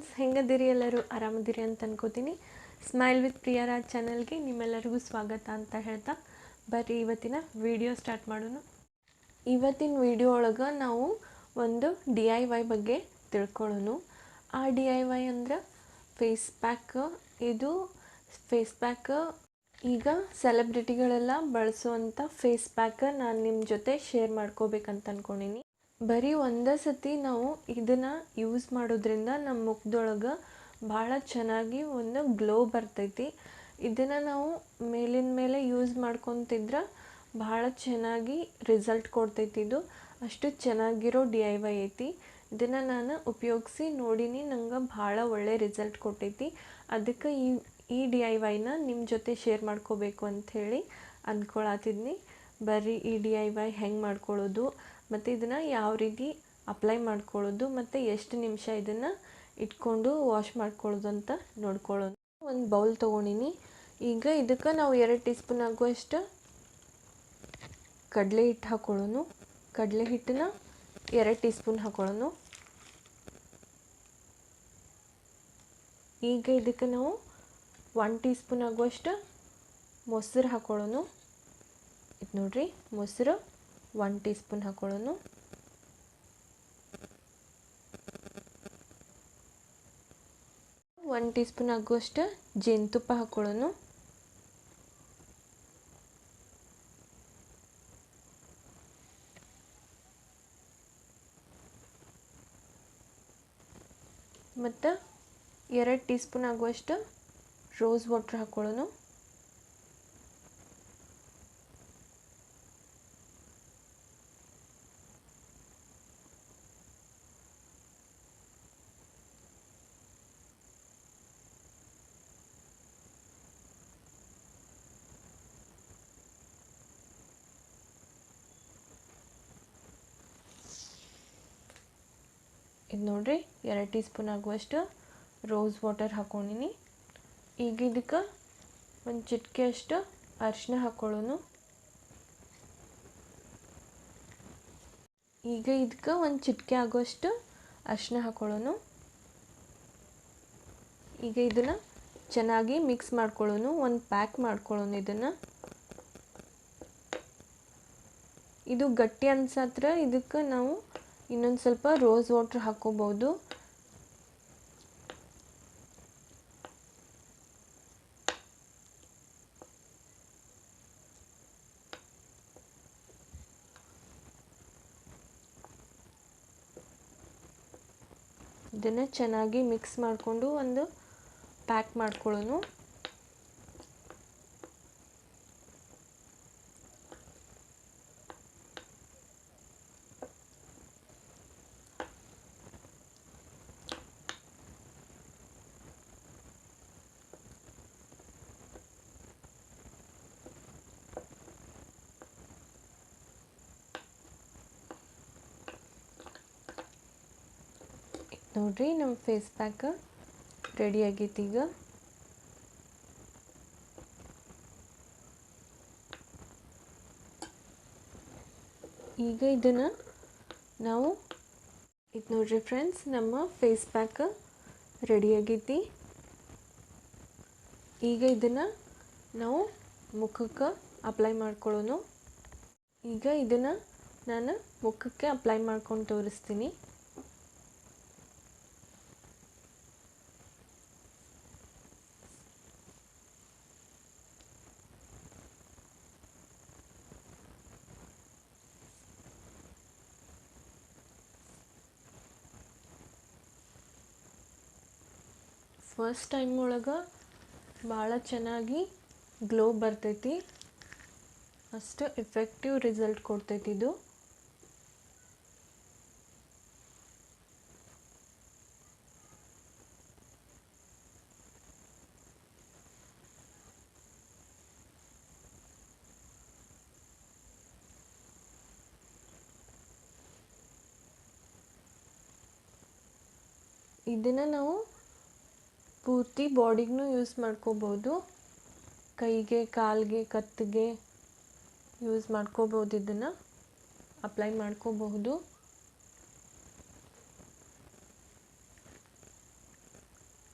Friends, ಹೆಂಗದಿರಿ? ಎಲ್ಲರೂ ಆರಾಮದಿರಿ ಅಂತ ಅನ್ಕೋತೀನಿ. ಸ್ಮೈಲ್ ವಿತ್ ಪ್ರಿಯಾರಾಜ್ ಚಾನಲ್ಗೆ ನಿಮ್ಮೆಲ್ಲರಿಗೂ ಸ್ವಾಗತ ಅಂತ ಹೇಳ್ತಾ ಬರ್ರಿ ಇವತ್ತಿನ ವಿಡಿಯೋ ಸ್ಟಾರ್ಟ್ ಮಾಡೋಣ. ಇವತ್ತಿನ ವಿಡಿಯೋ ಒಳಗೆ ನಾವು ಒಂದು DIY ಬಗ್ಗೆ ತಿಳ್ಕೊಳ್ಳೋಣ. ಆ DIY ಅಂದ್ರೆ ಫೇಸ್ ಪ್ಯಾಕ್. ಇದು ಫೇಸ್ ಪ್ಯಾಕ್ ಈಗ ಸೆಲೆಬ್ರಿಟಿಗಳೆಲ್ಲ ಬಳಸುವಂಥ ಫೇಸ್ ಪ್ಯಾಕ್ ನಾನು ನಿಮ್ಮ ಜೊತೆ ಶೇರ್ ಮಾಡ್ಕೋಬೇಕಂತ ಅಂದ್ಕೊಂಡೀನಿ. ಬರೀ ಒಂದೇ ಸತಿ ನಾವು ಇದನ್ನು ಯೂಸ್ ಮಾಡೋದ್ರಿಂದ ನಮ್ಮ ಮುಖದೊಳಗೆ ಭಾಳ ಚೆನ್ನಾಗಿ ಒಂದು ಗ್ಲೋ ಬರ್ತೈತಿ. ಇದನ್ನು ನಾವು ಮೇಲಿನ ಮೇಲೆ ಯೂಸ್ ಮಾಡ್ಕೊತಿದ್ರೆ ಭಾಳ ಚೆನ್ನಾಗಿ ರಿಸಲ್ಟ್ ಕೊಡ್ತೈತಿ. ಇದು ಅಷ್ಟು ಚೆನ್ನಾಗಿರೋ DIY ಐತಿ. ಇದನ್ನು ನಾನು ಉಪಯೋಗಿಸಿ ನೋಡೀನಿ, ನಂಗೆ ಭಾಳ ಒಳ್ಳೆ ರಿಸಲ್ಟ್ ಕೊಟ್ಟೈತಿ. ಅದಕ್ಕೆ ಈ DIYನ ನಿಮ್ಮ ಜೊತೆ ಶೇರ್ ಮಾಡ್ಕೋಬೇಕು ಅಂಥೇಳಿ ಅಂದ್ಕೊಳತ್ತಿದ್ನಿ. ಬರ್ರಿ ಈ DIY ಹೆಂಗೆ ಮಾಡ್ಕೊಳ್ಳೋದು ಮತ್ತು ಇದನ್ನು ಯಾವ ರೀತಿ ಅಪ್ಲೈ ಮಾಡ್ಕೊಳ್ಳೋದು ಮತ್ತು ಎಷ್ಟು ನಿಮಿಷ ಇದನ್ನು ಇಟ್ಕೊಂಡು ವಾಶ್ ಮಾಡ್ಕೊಳ್ಳೋದು ಅಂತ ನೋಡ್ಕೊಳ್ಳೋದು. ಒಂದು ಬೌಲ್ ತೊಗೊಂಡಿನಿ. ಈಗ ಇದಕ್ಕೆ ನಾವು 2 ಟೀ ಸ್ಪೂನ್ ಆಗುವಷ್ಟು ಕಡಲೆ ಹಿಟ್ಟು ಹಾಕೊಳ್ಳೋಣ. ಕಡಲೆ ಹಿಟ್ಟನ್ನ 2 ಟೀ ಸ್ಪೂನ್ ಹಾಕೊಳ್ಳೋಣ. ಈಗ ಇದಕ್ಕೆ ನಾವು 1 ಟೀ ಸ್ಪೂನ್ ಆಗುವಷ್ಟು ಮೊಸರು ಹಾಕೊಳ್ಳೋಣ. ಇದು ನೋಡ್ರಿ, ಮೊಸರು 1 ಟೀ ಸ್ಪೂನ್ ಹಾಕೊಳ್ಳೋಣ. ಒಂದು ಟೀ ಸ್ಪೂನ್ ಆಗುವಷ್ಟು ಜೇನುತುಪ್ಪ ಹಾಕೊಳ್ಳೋಣ. ಮತ್ತು 2 ಟೀ ಸ್ಪೂನ್ ಆಗುವಷ್ಟು ರೋಸ್ ವಾಟರ್ ಹಾಕೊಳ್ಳೋಣ. ಇದು ನೋಡ್ರಿ, 2 ಟೀ ಸ್ಪೂನ್ ಆಗುವಷ್ಟು ರೋಸ್ ವಾಟರ್ ಹಾಕೊಂಡಿನಿ. ಈಗ ಇದಕ್ಕೆ ಒಂದು ಚಿಟಿಕೆಯಷ್ಟು ಅರಿಶಿನ ಹಾಕೊಳ್ಳೋಣ. ಈಗ ಇದಕ್ಕೆ ಒಂದು ಚಿಟಿಕೆ ಆಗುವಷ್ಟು ಅರಿಶಿನ ಹಾಕೊಳ್ಳೋಣ. ಈಗ ಇದನ್ನು ಚೆನ್ನಾಗಿ ಮಿಕ್ಸ್ ಮಾಡ್ಕೊಳ್ಳೋಣ. ಒಂದು ಪ್ಯಾಕ್ ಮಾಡ್ಕೊಳ್ಳೋಣ. ಇದನ್ನು ಇದು ಗಟ್ಟಿ ಅನ್ಸತ್ರ ಇದಕ್ಕೆ ನಾವು ಇನ್ನೊಂದು ಸ್ವಲ್ಪ ರೋಸ್ ವಾಟರ್ ಹಾಕೋಬಹುದು. ಇದನ್ನು ಚೆನ್ನಾಗಿ ಮಿಕ್ಸ್ ಮಾಡಿಕೊಂಡು ಒಂದು ಪ್ಯಾಕ್ ಮಾಡ್ಕೊಳ್ಳೋಣ. ನೋಡ್ರಿ, ನಮ್ಮ ಫೇಸ್ ಪ್ಯಾಕ್ ರೆಡಿ ಆಗೈತಿ. ಈಗ ಇದನ್ನು ನಾವು ಇದು ನೋಡ್ರಿ ಫ್ರೆಂಡ್ಸ್, ನಮ್ಮ ಫೇಸ್ ಪ್ಯಾಕ್ ರೆಡಿ ಆಗೈತಿ. ಈಗ ಇದನ್ನು ನಾವು ಮುಖಕ್ಕೆ ಅಪ್ಲೈ ಮಾಡ್ಕೊಳ್ಳೋಣ. ಈಗ ಇದನ್ನು ನಾನು ಮುಖಕ್ಕೆ ಅಪ್ಲೈ ಮಾಡ್ಕೊಂಡು ತೋರಿಸ್ತೀನಿ. ಫಸ್ಟ್ ಟೈಮ್ ಒಳಗೆ ಭಾಳ ಚೆನ್ನಾಗಿ ಗ್ಲೋ ಬರ್ತೈತಿ. ಅಷ್ಟು ಎಫೆಕ್ಟಿವ್ ರಿಸಲ್ಟ್ ಕೊಡ್ತೈತಿ ಇದು. ಇದನ್ನು ನಾವು ಪೂರ್ತಿ ಬಾಡಿಗೂ ಯೂಸ್ ಮಾಡ್ಕೋಬೋದು. ಕೈಗೆ, ಕಾಲಿಗೆ, ಕತ್ತಿಗೆ ಯೂಸ್ ಮಾಡ್ಕೋಬೋದು. ಇದನ್ನು ಅಪ್ಲೈ ಮಾಡ್ಕೋಬಹುದು.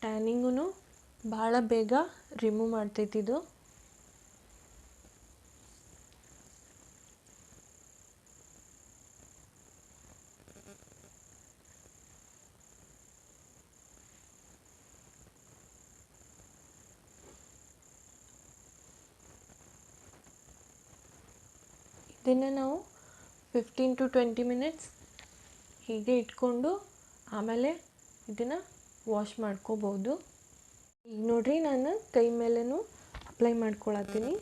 ಟ್ಯಾನಿಂಗೂ ಭಾಳ ಬೇಗ ರಿಮೂವ್ ಮಾಡ್ತೈತಿ ಇದು. ಇದನ್ನು ನಾವು 15 to 20 ಮಿನಿಟ್ಸ್ ಹೀಗೆ ಇಟ್ಕೊಂಡು ಆಮೇಲೆ ಇದನ್ನು ವಾಶ್ ಮಾಡ್ಕೋಬೋದು. ಈಗ ನೋಡ್ರಿ ನಾನು ಕೈ ಮೇಲೇನು ಅಪ್ಲೈ ಮಾಡ್ಕೊಳತ್ತೀನಿ.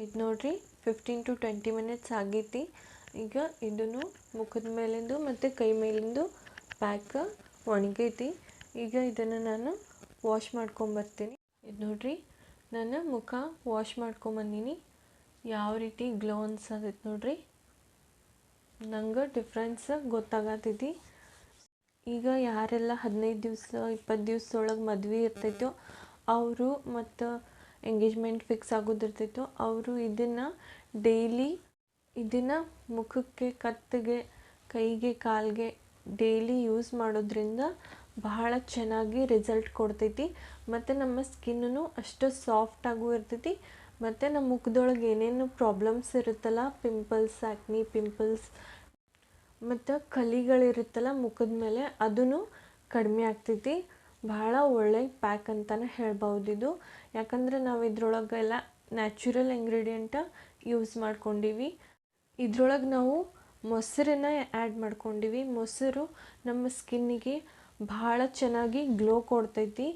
ಇದು ನೋಡ್ರಿ 15 to 20 ಮಿನಿಟ್ಸ್ ಆಗೈತಿ. ಈಗ ಇದನ್ನು ಮುಖದ ಮೇಲಿಂದು ಮತ್ತು ಕೈ ಮೇಲಿಂದು ಪ್ಯಾಕ್ ಒಣಗೈತಿ. ಈಗ ಇದನ್ನು ನಾನು ವಾಶ್ ಮಾಡ್ಕೊಂಬರ್ತೀನಿ. ಇದು ನೋಡ್ರಿ ನಾನು ಮುಖ ವಾಶ್ ಮಾಡ್ಕೊಂಬಂದೀನಿ. ಯಾವ ರೀತಿ ಗ್ಲೋ ಅನ್ಸತೈತಿ ನೋಡ್ರಿ, ನಂಗೆ ಡಿಫ್ರೆನ್ಸ್ ಗೊತ್ತಾಗತೈತಿ. ಈಗ ಯಾರೆಲ್ಲ 15 ದಿವಸ 20 ದಿವಸದೊಳಗೆ ಮದುವೆ ಇರ್ತೈತೋ ಅವರು ಮತ್ತು ಎಂಗೇಜ್ಮೆಂಟ್ ಫಿಕ್ಸ್ ಆಗೋದಿರ್ತೈತೋ ಅವರು ಇದನ್ನು ಡೈಲಿ ಇದನ್ನು ಮುಖಕ್ಕೆ, ಕತ್ತಿಗೆ, ಕೈಗೆ, ಕಾಲಿಗೆ ಡೈಲಿ ಯೂಸ್ ಮಾಡೋದ್ರಿಂದ ಬಹಳ ಚೆನ್ನಾಗಿ ರಿಸಲ್ಟ್ ಕೊಡ್ತೈತಿ. ಮತ್ತು ನಮ್ಮ ಸ್ಕಿನ್ನೂ ಅಷ್ಟು ಸಾಫ್ಟಾಗೂ ಇರ್ತೈತಿ. ಮತ್ತು ನಮ್ಮ ಮುಖದೊಳಗೆ ಏನೇನು ಪ್ರಾಬ್ಲಮ್ಸ್ ಇರುತ್ತಲ್ಲ, ಪಿಂಪಲ್ಸ್, ಆ್ಯಕ್ನಿ ಪಿಂಪಲ್ಸ್ ಮತ್ತು ಕಲಿಗಳಿರುತ್ತಲ್ಲ ಮುಖದ ಮೇಲೆ, ಅದೂ ಕಡಿಮೆ ಆಗ್ತೈತಿ. ಭಾಳ ಒಳ್ಳೆ ಪ್ಯಾಕ್ ಅಂತಲೇ ಹೇಳ್ಬೋದು ಇದು. ಯಾಕಂದರೆ ನಾವು ಇದ್ರೊಳಗೆಲ್ಲ ನ್ಯಾಚುರಲ್ ಇಂಗ್ರೀಡಿಯೆಂಟ ಯೂಸ್ ಮಾಡ್ಕೊಂಡೀವಿ. ಇದ್ರೊಳಗೆ ನಾವು ಮೊಸರನ್ನ ಆ್ಯಡ್ ಮಾಡ್ಕೊಂಡೀವಿ. ಮೊಸರು ನಮ್ಮ ಸ್ಕಿನ್ನಿಗೆ ಭಾಳ ಚೆನ್ನಾಗಿ ಗ್ಲೋ ಕೊಡ್ತೈತಿ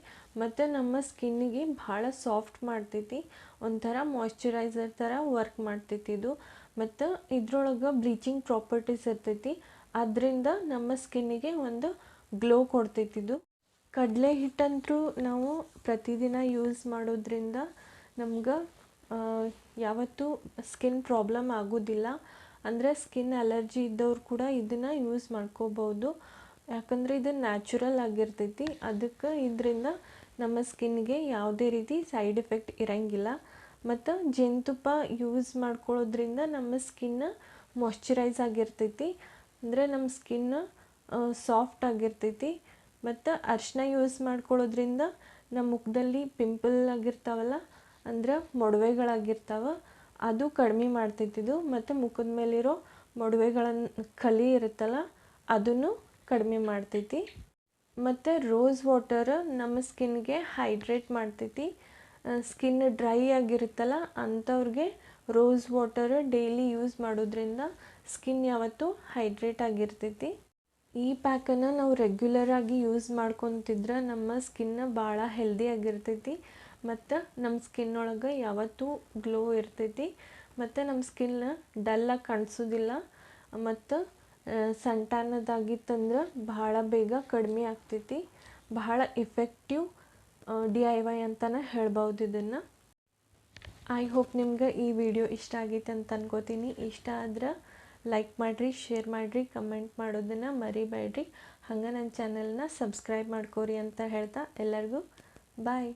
ಮತ್ತು ನಮ್ಮ ಸ್ಕಿನ್ನಿಗೆ ಭಾಳ ಸಾಫ್ಟ್ ಮಾಡ್ತೈತಿ. ಒಂಥರ ಮಾಯ್ಶ್ಚರೈಸರ್ ಥರ ವರ್ಕ್ ಮಾಡ್ತೈತಿ ಇದು. ಮತ್ತು ಇದ್ರೊಳಗೆ ಬ್ಲೀಚಿಂಗ್ ಪ್ರಾಪರ್ಟೀಸ್ ಇರ್ತೈತಿ. ಅದರಿಂದ ನಮ್ಮ ಸ್ಕಿನ್ನಿಗೆ ಒಂದು ಗ್ಲೋ ಕೊಡ್ತೈತಿ ಇದು. ಕಡಲೆ ಹಿಟ್ಟಂತೂ ನಾವು ಪ್ರತಿದಿನ ಯೂಸ್ ಮಾಡೋದ್ರಿಂದ ನಮ್ಗೆ ಯಾವತ್ತೂ ಸ್ಕಿನ್ ಪ್ರಾಬ್ಲಮ್ ಆಗೋದಿಲ್ಲ. ಅಂದರೆ ಸ್ಕಿನ್ ಅಲರ್ಜಿ ಇದ್ದವ್ರು ಕೂಡ ಇದನ್ನು ಯೂಸ್ ಮಾಡ್ಕೋಬೋದು. ಯಾಕಂದರೆ ಇದು ನ್ಯಾಚುರಲ್ ಆಗಿರ್ತೈತಿ. ಅದಕ್ಕೆ ಇದರಿಂದ ನಮ್ಮ ಸ್ಕಿನ್ಗೆ ಯಾವುದೇ ರೀತಿ ಸೈಡ್ ಎಫೆಕ್ಟ್ ಇರೋಂಗಿಲ್ಲ. ಮತ್ತು ಜೇನುತುಪ್ಪ ಯೂಸ್ ಮಾಡ್ಕೊಳ್ಳೋದ್ರಿಂದ ನಮ್ಮ ಸ್ಕಿನ್ ಮಾಯ್ಶ್ಚರೈಸ್ ಆಗಿರ್ತೈತಿ. ಅಂದರೆ ನಮ್ಮ ಸ್ಕಿನ್ ಸಾಫ್ಟ್ ಆಗಿರ್ತೈತಿ. ಮತ್ತು ಅರಿಶಿನ ಯೂಸ್ ಮಾಡ್ಕೊಳ್ಳೋದ್ರಿಂದ ನಮ್ಮ ಮುಖದಲ್ಲಿ ಪಿಂಪಲ್ ಆಗಿರ್ತಾವಲ್ಲ, ಅಂದ್ರೆ ಮೊಡವೆಗಳಾಗಿರ್ತಾವೆ, ಅದು ಕಡಿಮೆ ಮಾಡ್ತೈತಿದು. ಮತ್ತು ಮುಖದ ಮೇಲಿರೋ ಮೊಡವೆಗಳನ್ನು ಕಲಿ ಇರುತ್ತಲ್ಲ ಅದನ್ನು ಕಡಿಮೆ ಮಾಡ್ತೈತಿ. ಮತ್ತು ರೋಸ್ ವಾಟರ್ ನಮ್ಮ ಸ್ಕಿನ್ಗೆ ಹೈಡ್ರೇಟ್ ಮಾಡ್ತೈತಿ. ಸ್ಕಿನ್ ಡ್ರೈ ಆಗಿರುತ್ತಲ್ಲ ಅಂಥವ್ರಿಗೆ ರೋಸ್ ವಾಟರ್ ಡೈಲಿ ಯೂಸ್ ಮಾಡೋದ್ರಿಂದ ಸ್ಕಿನ್ ಯಾವತ್ತೂ ಹೈಡ್ರೇಟ್ ಆಗಿರ್ತೈತಿ. ಈ ಪ್ಯಾಕನ್ನು ನಾವು ರೆಗ್ಯುಲರಾಗಿ ಯೂಸ್ ಮಾಡ್ಕೊತಿದ್ರೆ ನಮ್ಮ ಸ್ಕಿನ್ ಭಾಳ ಹೆಲ್ದಿ ಆಗಿರ್ತೈತಿ. ಮತ್ತು ನಮ್ಮ ಸ್ಕಿನ್ ಒಳಗೆ ಯಾವತ್ತೂ ಗ್ಲೋ ಇರ್ತೈತಿ. ಮತ್ತು ನಮ್ಮ ಸ್ಕಿನ್ ಡಲ್ಲಾಗಿ ಕಾಣಿಸೋದಿಲ್ಲ. ಮತ್ತು ಸಣ್ಟಾನದಾಗಿತ್ತಂದ್ರೆ ಭಾಳ ಬೇಗ ಕಡಿಮೆ ಆಗ್ತೈತಿ. ಭಾಳ ಇಫೆಕ್ಟಿವ್ DIY ಅಂತಲೇ ಹೇಳ್ಬೋದು ಇದನ್ನು. ಐ ಹೋಪ್ ನಿಮ್ಗೆ ಈ ವಿಡಿಯೋ ಇಷ್ಟ ಆಗೈತೆ ಅಂತ ಅನ್ಕೋತೀನಿ. ಇಷ್ಟ ಆದ್ರೆ ಲೈಕ್ ಮಾಡಿರಿ, ಶೇರ್ ಮಾಡಿರಿ, ಕಮೆಂಟ್ ಮಾಡೋದನ್ನು ಮರಿಬೇಡ್ರಿ. ಹಂಗೆ ನನ್ನ ಚಾನಲ್ನ ಸಬ್ಸ್ಕ್ರೈಬ್ ಮಾಡ್ಕೋರಿ ಅಂತ ಹೇಳ್ತಾ ಎಲ್ಲರಿಗೂ ಬಾಯ್.